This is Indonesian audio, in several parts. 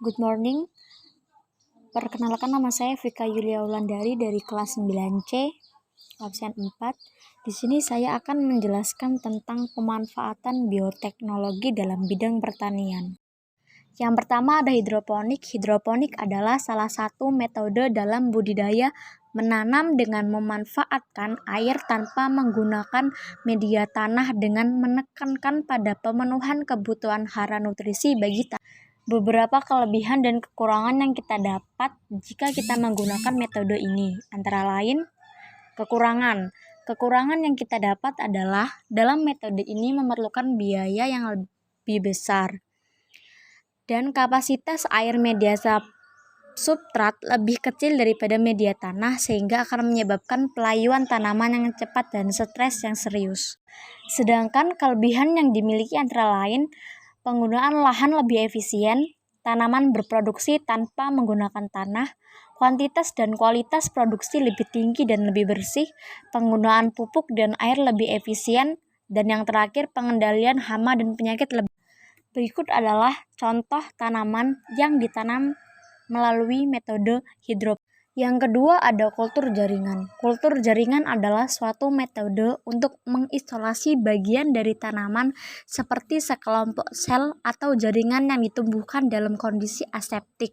Good morning. Perkenalkan, nama saya Vika Yulia Wulandari dari kelas 9C, absen 4. Di sini saya akan menjelaskan tentang pemanfaatan bioteknologi dalam bidang pertanian. Yang pertama ada hidroponik. Hidroponik adalah salah satu metode dalam budidaya menanam dengan memanfaatkan air tanpa menggunakan media tanah dengan menekankan pada pemenuhan kebutuhan hara nutrisi bagi tanah. Beberapa kelebihan dan kekurangan yang kita dapat jika kita menggunakan metode ini, antara lain kekurangan. Kekurangan yang kita dapat adalah dalam metode ini memerlukan biaya yang lebih besar dan kapasitas air media substrat lebih kecil daripada media tanah, sehingga akan menyebabkan pelayuan tanaman yang cepat dan stres yang serius. Sedangkan kelebihan yang dimiliki antara lain penggunaan lahan lebih efisien, tanaman berproduksi tanpa menggunakan tanah, kuantitas dan kualitas produksi lebih tinggi dan lebih bersih, penggunaan pupuk dan air lebih efisien, dan yang terakhir pengendalian hama dan penyakit lebih. Berikut adalah contoh tanaman yang ditanam melalui metode hidroponik. Yang kedua ada kultur jaringan. Kultur jaringan adalah suatu metode untuk mengisolasi bagian dari tanaman seperti sekelompok sel atau jaringan yang ditumbuhkan dalam kondisi aseptik,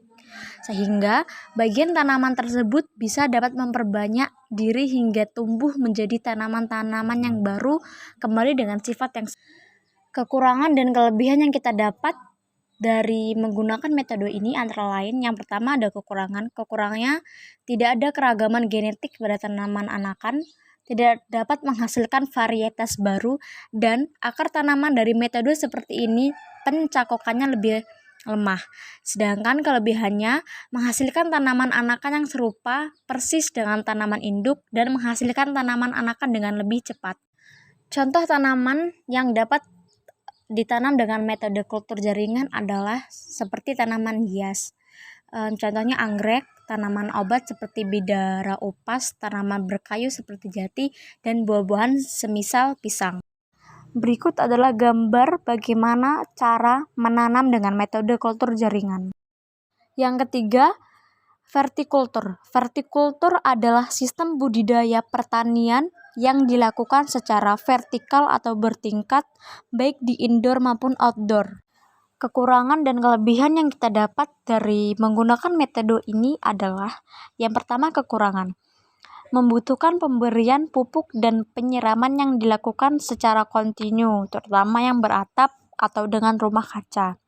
sehingga bagian tanaman tersebut bisa dapat memperbanyak diri hingga tumbuh menjadi tanaman-tanaman yang baru kembali dengan sifat yang. Kekurangan dan kelebihan yang kita dapat dari menggunakan metode ini antara lain, yang pertama ada kekurangannya tidak ada keragaman genetik pada tanaman anakan, tidak dapat menghasilkan varietas baru, dan akar tanaman dari metode seperti ini pencakokannya lebih lemah. Sedangkan kelebihannya menghasilkan tanaman anakan yang serupa persis dengan tanaman induk dan menghasilkan tanaman anakan dengan lebih cepat. Contoh tanaman yang dapat ditanam dengan metode kultur jaringan adalah seperti tanaman hias. Contohnya anggrek, tanaman obat seperti bidara upas, tanaman berkayu seperti jati, dan buah-buahan semisal pisang. Berikut adalah gambar bagaimana cara menanam dengan metode kultur jaringan. Yang ketiga, vertikultur. Vertikultur adalah sistem budidaya pertanian yang dilakukan secara vertikal atau bertingkat, baik di indoor maupun outdoor. Kekurangan dan kelebihan yang kita dapat dari menggunakan metode ini adalah, yang pertama kekurangan, membutuhkan pemberian pupuk dan penyiraman yang dilakukan secara kontinu, terutama yang beratap atau dengan rumah kaca.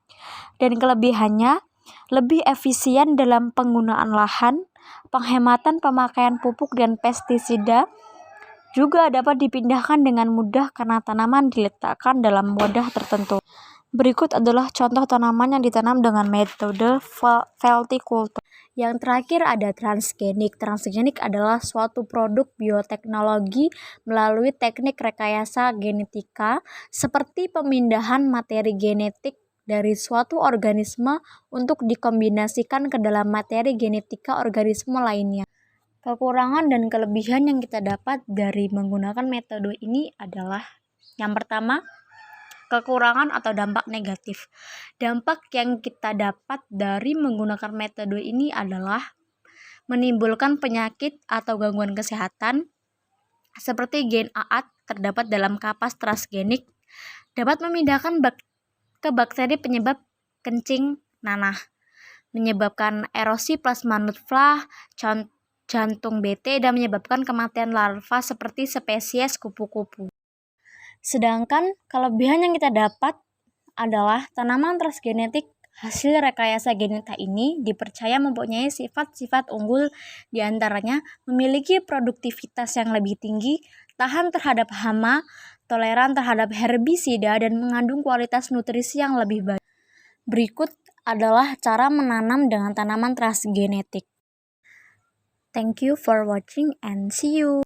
Dan kelebihannya, lebih efisien dalam penggunaan lahan, penghematan pemakaian pupuk dan pestisida, juga dapat dipindahkan dengan mudah karena tanaman diletakkan dalam wadah tertentu. Berikut adalah contoh tanaman yang ditanam dengan metode vertikultur. Yang terakhir ada transgenik. Transgenik adalah suatu produk bioteknologi melalui teknik rekayasa genetika seperti pemindahan materi genetik dari suatu organisme untuk dikombinasikan ke dalam materi genetika organisme lainnya. Kekurangan dan kelebihan yang kita dapat dari menggunakan metode ini adalah, yang pertama, kekurangan atau dampak negatif. Dampak yang kita dapat dari menggunakan metode ini adalah menimbulkan penyakit atau gangguan kesehatan seperti gen AAT terdapat dalam kapas transgenik, dapat memindahkan ke bakteri penyebab kencing nanah, menyebabkan erosi plasma nutfah, jantung BT, dan menyebabkan kematian larva seperti spesies kupu-kupu. Sedangkan kelebihan yang kita dapat adalah tanaman transgenetik hasil rekayasa genetika ini dipercaya mempunyai sifat-sifat unggul, diantaranya memiliki produktivitas yang lebih tinggi, tahan terhadap hama, toleran terhadap herbisida, dan mengandung kualitas nutrisi yang lebih baik. Berikut adalah cara menanam dengan tanaman transgenetik. Thank you for watching and see you.